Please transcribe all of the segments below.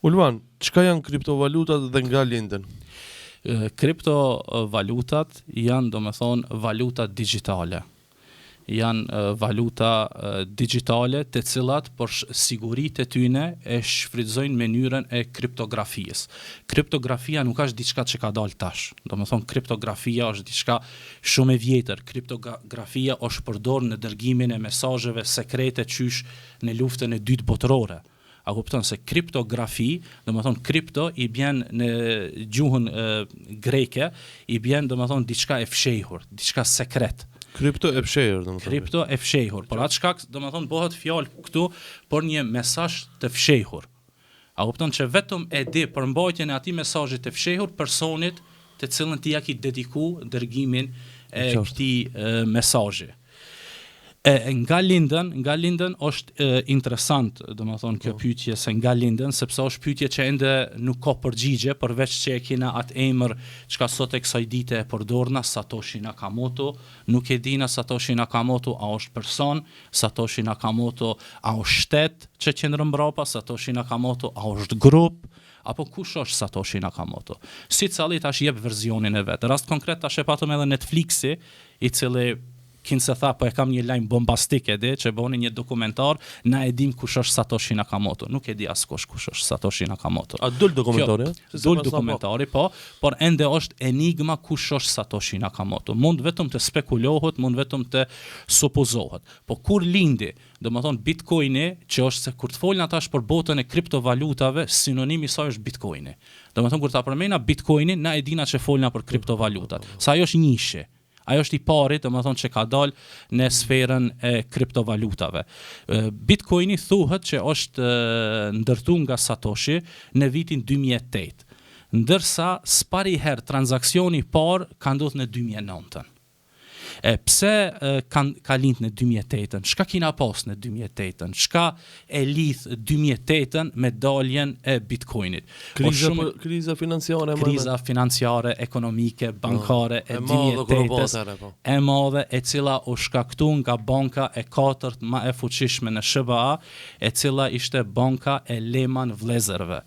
Ulvan, çka janë kriptovalutat dhe nga linden? Kriptovalutat janë domethënë valuta digjitale. Janë valuta digjitale të cilat për siguritë e tyne e shfrytëzojnë mënyrën e kriptografisë. Kriptografia nuk është diçka që ka dalë tash. Domethënë kriptografia është diçka shumë e vjetër. Kriptografia është përdorur në dërgimin e mesazheve sekrete qysh në luftën e dytë botërore. A kupton se kriptografi, domethënë kripto i bjen në gjuhën greke, i bjen domethënë diçka e fshehur, diçka sekret. Kripto e fshehur, domethënë. Kripto e fshehur. Por atë shkak, domethënë bëhet fjalë këtu për një mesazh të fshehur. A kupton që vetëm e di përmbajtjen e atij mesazhi të fshehur personit të cilën ti ja ke dedikuar dërgimin e këtij mesazhi. Nga linden është interesant, domethënë kjo pyetje se nga linden, sepse është pyetje që ende nuk ka përgjigje, përveç që e kena atë emër çka sot e kësaj dite e përdorna, Satoshi Nakamoto. Nuk e dina Satoshi Nakamoto a është person, Satoshi Nakamoto a është shtet që qëndron mbrapa, Satoshi Nakamoto a është grup, apo kush është Satoshi Nakamoto. Sicili tash jep versionin e vet. Rast konkret tash e patëm edhe Netflixi, i cili kinse tha, po e kam një lajm bombastik që boni një dokumentar, na e dim kush është Satoshi Nakamoto. Nuk e di askush kush është Satoshi Nakamoto. A dul dokumentari? Dul dokumentari, po, por ende është enigma kush është Satoshi Nakamoto. Mund vetëm të spekulohet, mund vetëm të supozohet. Po kur lindi, domethënë Bitcoini, që është se kur të folna tash për botën e kriptovalutave, sinonimi i saj është Bitcoini. Domethënë kur ta përmendna Bitcoinin, na e dina që folna për kriptovalutat. Sa ajo është njëshe. Ajo është i pari, domethënë që ka dalë në sferën e kriptovalutave. Bitcoini thuhet që është ndërtuar nga Satoshi në vitin 2008, ndërsa spariherë transaksioni i parë ka ndodhur në 2009. Pse ka lind në 2008-ën? Çka kina pas në 2008-ën? Çka e lidh 2008-ën me daljen e Bitcoinit? Kriza financiare, kriza financiare, ekonomike, bankare e 2008-ës, e madhe, e cila u shkaktuar nga banka e katërt më e fuqishme në SBA, e cila ishte banka e Lehman vëllezërve.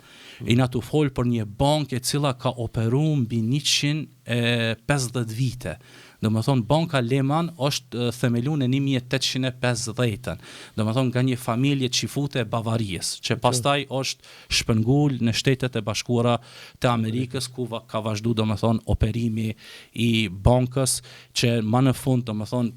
Ina tu fol për një bankë e cila ka operuar mbi 150 vite. Domethënë banka Lehman është themeluar në 1850-ën. Domethënë nga një familje çifute e Bavarisë, që pastaj është shpërngul në Shtetet e Bashkuara të Amerikës, ku ka vazhduar domethënë operimi i bankës, që më në fund domethënë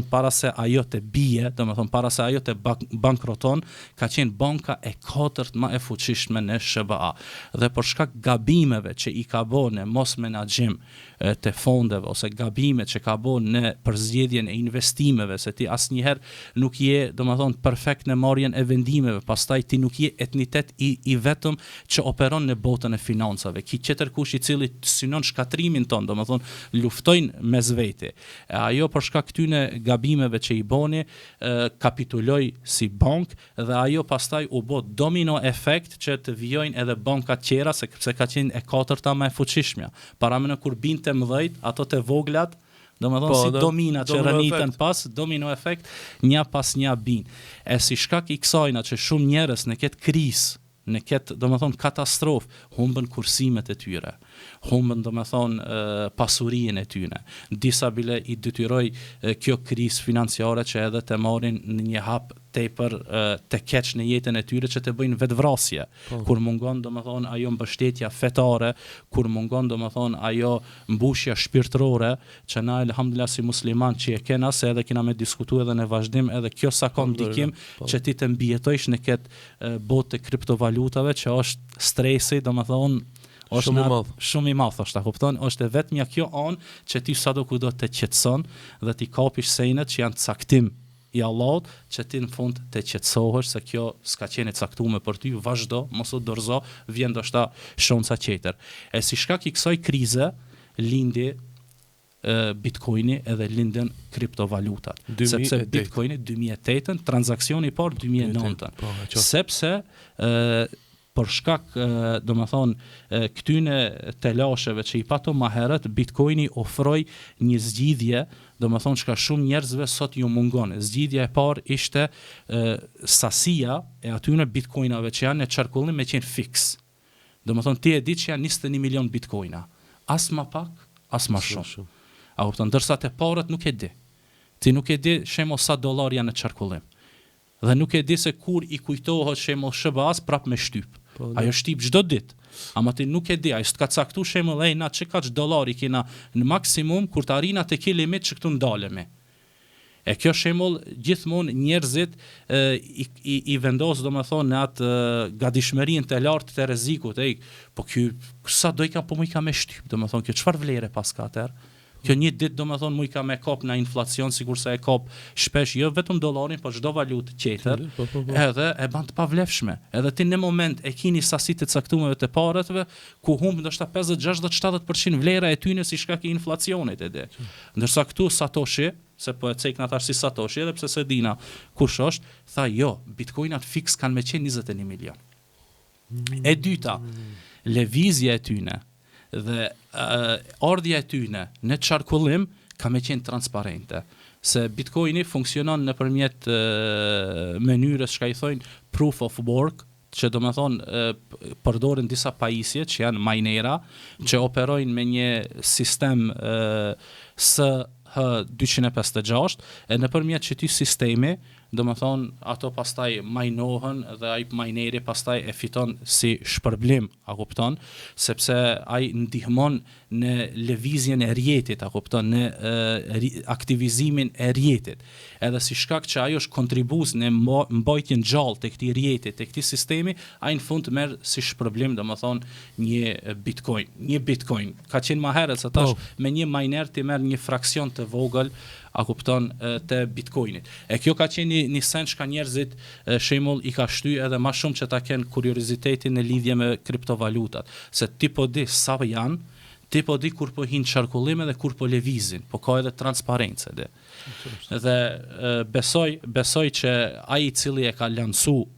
para se ajo të bie, domethënë para se ajo të bankroton, ka qenë banka e katërt më e fuqishme në SBA. Dhe për shkak gabimeve që i ka bërë në mos menaxhim të fondeve, ose gabimet që ka bërë në përzgjedhjen e investimeve, se ti asnjëherë nuk je domethënë perfekt në marrjen e vendimeve, pastaj ti nuk je etnitet i vetëm që operon në botën e financave. Ki tjetër kush i cili synon shkatrimin ton, domethënë luftojnë mes vete. Ajo për shkak këtyne gabimeve që i boni, kapituloj si bank, dhe ajo pastaj u bë domino efekt që të vijojnë edhe banka tjera, sepse ka qenë e katërta më e fuqishmja. Para më në kur binte mëdhejt, ato të voglat, domethënë si domina që rënitën pas, domino efekt, një pas një bin. E si shkak i kësajna që shumë njerëz në këtë krizë, në këtë domethënë katastrofë, humbën kursimet e tyre, humbën domethënë pasurinë e tyre. Disa bile i detyroi kjo krizë financiare që edhe të marrin në një hap tepër të keq në jetën e tyre, që të bëjnë vetvrasje. Kur mungon domethënë ajo mbështetja fetare, kur mungon domethënë ajo mbushja shpirtërore, që na elhamdulillah si musliman që e kena, se edhe kena me diskutuar edhe në vazhdim, edhe kjo sa ka ndikim që ti të mbijetojsh në këtë botë të kriptovalutave, që është stresi, domethënë shumë i madh, është ta kupton, është vetëm kjo anë që ti sado kudo të qetëson dhe ti kapish sejnet që janë caktim i Allahut, që ti në fund të qetësohesh se kjo s'ka qenë caktuar për ty, vazhdo, mos u dorëzo, vjen ndoshta shonca tjetër. E si shkak i kësaj krize lindi Bitcoini edhe linden kriptovalutat. Sepse Bitcoini 2008-ën, transaksioni i parë 2009-ën. Sepse për shkak këtyne telasheve që i pato më herët, Bitcoini ofroi një zgjidhje, çka shumë njerëzve sot ju mungon. Zgjidhja e parë ishte sasia e atyne bitcoinave që janë në qarkullim me qenë fix. Ti e di që janë 21 milion bitcoina. As ma pak, as ma shumë. A kupton, ndërsa te parët nuk e di. Ti nuk e di shemo sa dollar janë në qarkullim. Dhe nuk e di se kur i kujtohet shemo SBA-s prap me shtyp. Ajo shtyp çdo ditë. Ama ti nuk e di, ai s'ka caktu shemo na çka dollari kena në maksimum kur të arina te ki limit që këtu ndalemi. E kjo shembull gjithmonë njerëzit i vendos në atë gatishmërinë të lartë të rrezikut, po ky sa do i ka po më i ka me shtyp, kjo çfarë vlere pas ka atëherë? Kjo një ditë më i ka me kap në inflacion, sikurse e kap shpesh jo vetëm dollarin, por çdo valutë tjetër, edhe e ban të pavlefshme. Edhe ti në moment e keni sasitë të caktuara të paratëve ku humb ndoshta 50, 60, 70% vlera e tyre si shkak i inflacionit edhe. Ndërsa këtu Satoshi, se po e cekna tash si Satoshi, edhe pse se dina kush është, tha jo, bitcoinat fix kanë me qenë 21 milion. E dyta, lëvizja e tyre dhe ardhja e tyre në qarkullim ka me qenë transparente. Se bitcoini funksionon nëpërmjet mënyrës që i thonë proof of work, që përdoren disa pajisje që janë minera, që operojnë me një sistem SH256, e nëpërmjet që ty sistemi, ato pastaj majnohen dhe ai mineri pastaj e fiton si shpërblim, a kupton, sepse ai ndihmon në lëvizjen e rrjetit, a kupton, në aktivizimin e rrjetit. Edhe si shkak që ajo është kontribues në mbajtjen gjallë të këtij rrjeti, të këtij sistemi, ai në fund merr si shpërblim, një bitcoin. Një bitcoin ka qenë më herët se tash me një miner ti merr një fraksion të vogël, a kupton, të bitcoinit. E kjo ka qenë një sens që njerëzit shembull i ka shty edhe më shumë që ta kenë kuriozitetin në lidhje me kriptovalutat, se ti po di sa janë, ti po di kur po hin qarkullim edhe kur po lëvizin, po ka edhe transparencë edhe. Dhe besoj që ai i cili e ka lancu,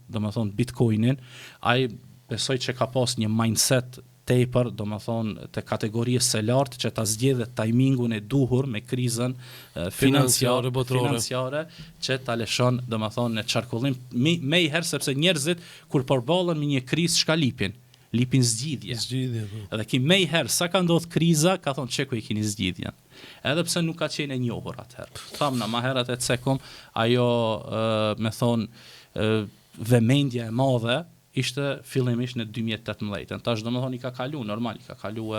bitcoinin, ai besoj që ka pas një mindset tepër, të kategorisë së lartë që ta zgjedhë timingun e duhur me krizën financiare që ta lëshon në qarkullim me i herë, sepse njerëzit kur përballen me një krizë çka lipin zgjidhje. Edhe ki me i herë sa ka ndodhur kriza, ka thonë çeku i keni zgjidhjen. Edhe pse nuk ka qenë e njohur atëherë. Thamna më herët e cekom, ajo vëmendja e madhe ishte fillimisht në 2018. Tash i ka kalu normal, i ka kalu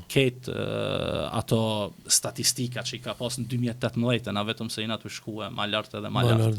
ketë ato statistika që i ka pas në 2018, na vetëm se jena të shkuar më lart edhe më lart.